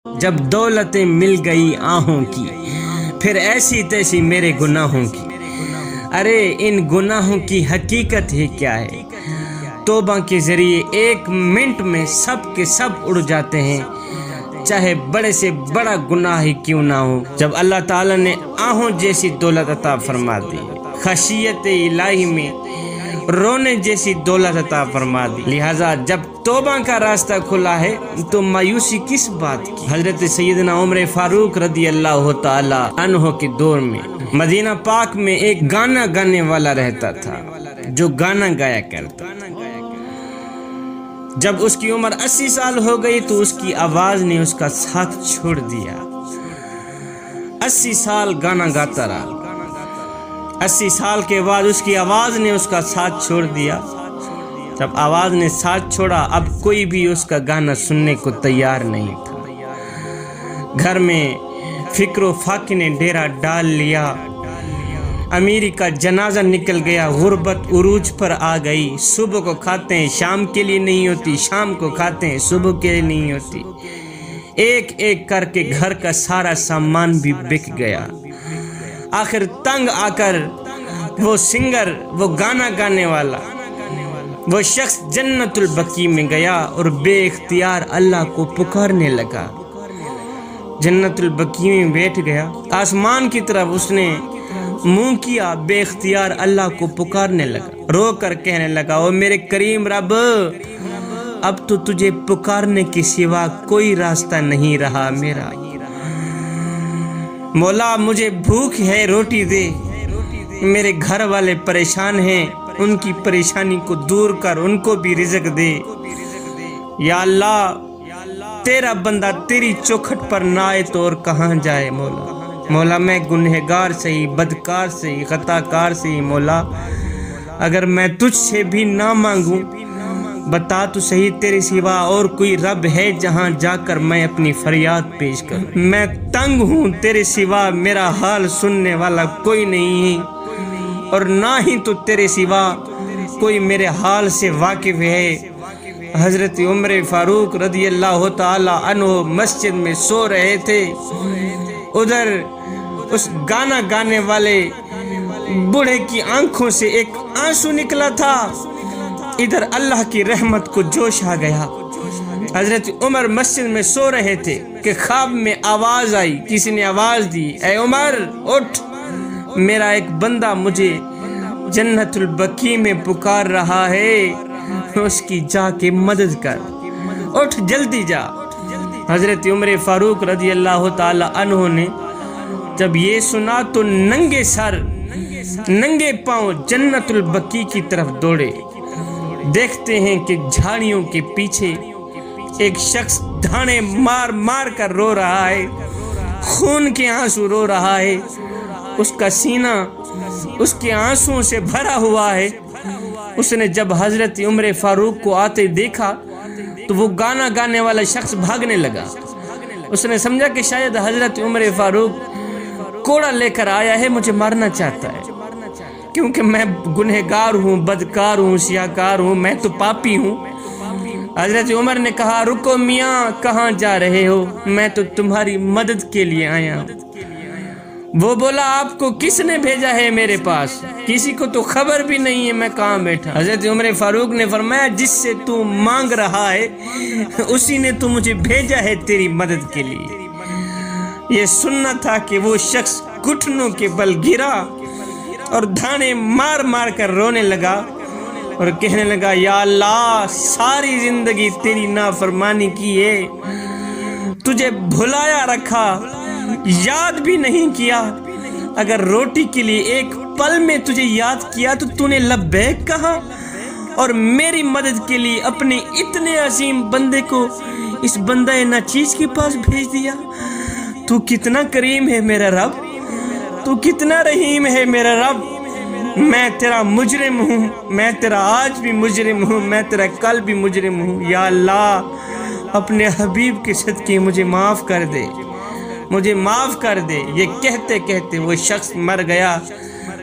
جب دولتیں مل گئی آہوں کی، پھر ایسی تیسی میرے گناہوں کی۔ ارے ان گناہوں کی حقیقت ہی کیا ہے؟ توبہ کے ذریعے ایک منٹ میں سب کے سب اڑ جاتے ہیں، چاہے بڑے سے بڑا گناہ ہی کیوں نہ ہو۔ جب اللہ تعالیٰ نے آہوں جیسی دولت عطا فرما دی، خشیت الہی میں رونے جیسی دولت عطا فرما دی، لہذا جب توبہ کا راستہ کھلا ہے تو مایوسی کس بات کی؟ حضرت سیدنا عمر فاروق رضی اللہ تعالی عنہ کے دور میں مدینہ پاک میں ایک گانا گانے والا رہتا تھا جو گانا گایا کرتا۔ جب اس کی عمر 80 سال ہو گئی تو اس کی آواز نے اس کا ساتھ چھوڑ دیا۔ 80 سال گانا گاتا رہا، 80 سال کے بعد اس کی آواز نے اس کا ساتھ چھوڑ دیا۔ جب آواز نے ساتھ چھوڑا، اب کوئی بھی اس کا گانا سننے کو تیار نہیں تھا۔ گھر میں فکر و فاقے نے ڈیرا ڈال لیا، امیری کا جنازہ نکل گیا، غربت عروج پر آ گئی۔ صبح کو کھاتے ہیں شام کے لیے نہیں ہوتی، شام کو کھاتے ہیں صبح کے لیے نہیں ہوتی۔ ایک ایک کر کے گھر کا سارا سامان بھی بک گیا۔ آخر تنگ آ کر وہ سنگر، وہ گانا گانے والا، وہ شخص جنت البقیع میں گیا اور بے اختیار اللہ کو پکارنے لگا۔ جنت البقیع میں بیٹھ گیا، آسمان کی طرف اس نے منہ کیا، بے اختیار اللہ کو پکارنے لگا، رو کر کہنے لگا، او میرے کریم رب، اب تو تجھے پکارنے کے سوا کوئی راستہ نہیں رہا میرا۔ مولا مجھے بھوک ہے، روٹی دے، میرے گھر والے پریشان ہیں، ان کی پریشانی کو دور کر، ان کو بھی رزق دے۔ یا اللہ، تیرا بندہ تیری چوکھٹ پر نہ آئے تو اور کہاں جائے مولا میں گنہگار سے ہی، بدکار سے ہی، خطا کار سے ہی مولا، اگر میں تجھ سے بھی نہ مانگوں، بتا تو صحیح تیرے سوا اور کوئی رب ہے جہاں جا کر میں اپنی فریاد پیش کروں؟ میں تنگ ہوں، تیرے سوا میرا حال سننے والا کوئی نہیں ہے، اور نہ ہی تو تیرے سوا کوئی میرے حال سے واقف ہے۔ حضرت عمر فاروق رضی اللہ تعالی عنہ مسجد میں سو رہے تھے، ادھر اس گانا گانے والے بوڑھے کی آنکھوں سے ایک آنسو نکلا تھا، ادھر اللہ کی رحمت کو جوش آ گیا۔ حضرت عمر مسجد میں سو رہے تھے کہ خواب میں آواز آئی، کسی نے آواز دی، اے عمر اٹھ، میرا ایک بندہ مجھے جنت البقیع میں پکار رہا ہے، اس کی جا کے مدد کر، اٹھ جلدی جا۔ حضرت عمر فاروق رضی اللہ تعالی عنہ نے جب یہ سنا تو ننگے سر، ننگے پاؤں جنت البقیع کی طرف دوڑے۔ دیکھتے ہیں کہ جھاڑیوں کے پیچھے ایک شخص دھانے مار مار کر رو رہا ہے، خون کے آنسو رو رہا ہے، اس کا سینہ اس کے آنسوؤں سے بھرا ہوا ہے۔ اس نے جب حضرت عمر فاروق کو آتے دیکھا تو وہ گانا گانے والا شخص بھاگنے لگا۔ اس نے سمجھا کہ شاید حضرت عمر فاروق کوڑا لے کر آیا ہے، مجھے مارنا چاہتا ہے، کیونکہ میں گنہگار ہوں، بدکار ہوں، سیاہکار ہوں، میں تو پاپی ہوں۔ حضرت عمر نے کہا، رکو میاں، کہاں جا رہے ہو؟ میں تو تمہاری مدد کے لیے آیا ہوں۔ وہ بولا، آپ کو کس نے بھیجا ہے میرے پاس؟ کسی کو تو خبر بھی نہیں ہے میں کہاں بیٹھا۔ حضرت عمر فاروق نے فرمایا، جس سے تو مانگ رہا ہے اسی نے تو مجھے بھیجا ہے تیری مدد کے لیے۔ یہ سننا تھا کہ وہ شخص گھٹنوں کے بل گرا اور دھانے مار مار کر رونے لگا اور کہنے لگا، یا اللہ، ساری زندگی تیری نافرمانی کی ہے، تجھے بھلایا رکھا، یاد بھی نہیں کیا، اگر روٹی کے لیے ایک پل میں تجھے یاد کیا تو تو نے لبیک کہا، اور میری مدد کے لیے اپنے اتنے عظیم بندے کو اس بندہ ناچیز کے پاس بھیج دیا۔ تو کتنا کریم ہے میرا رب، تو کتنا رحیم ہے میرا رب۔ میں تیرا مجرم ہوں، میں تیرا آج بھی مجرم ہوں، میں تیرا کل بھی مجرم ہوں، یا اللہ اپنے حبیب کے صدقے مجھے معاف کر دے، مجھے معاف کر دے۔ یہ کہتے کہتے وہ شخص مر گیا۔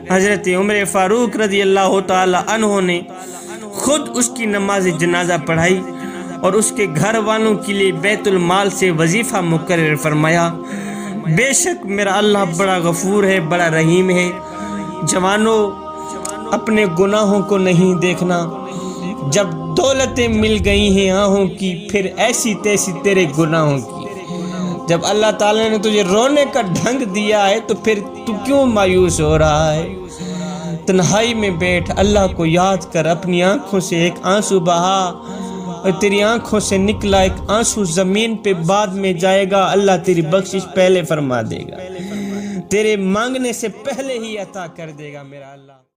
حضرت عمر فاروق رضی اللہ تعالی عنہ نے خود اس کی نماز جنازہ پڑھائی اور اس کے گھر والوں کے لیے بیت المال سے وظیفہ مقرر فرمایا۔ بے شک میرا اللہ بڑا غفور ہے، بڑا رحیم ہے۔ جوانوں، اپنے گناہوں کو نہیں دیکھنا۔ جب دولتیں مل گئی ہیں آہوں کی، پھر ایسی تیسی تیرے گناہوں کی۔ جب اللہ تعالیٰ نے تجھے رونے کا ڈھنگ دیا ہے تو پھر تو کیوں مایوس ہو رہا ہے؟ تنہائی میں بیٹھ، اللہ کو یاد کر، اپنی آنکھوں سے ایک آنسو بہا، اور تیری آنکھوں سے نکلا ایک آنسو زمین پہ بعد میں جائے گا، اللہ تیری بخشش پہلے فرما دے گا، تیرے مانگنے سے پہلے ہی عطا کر دے گا میرا اللہ۔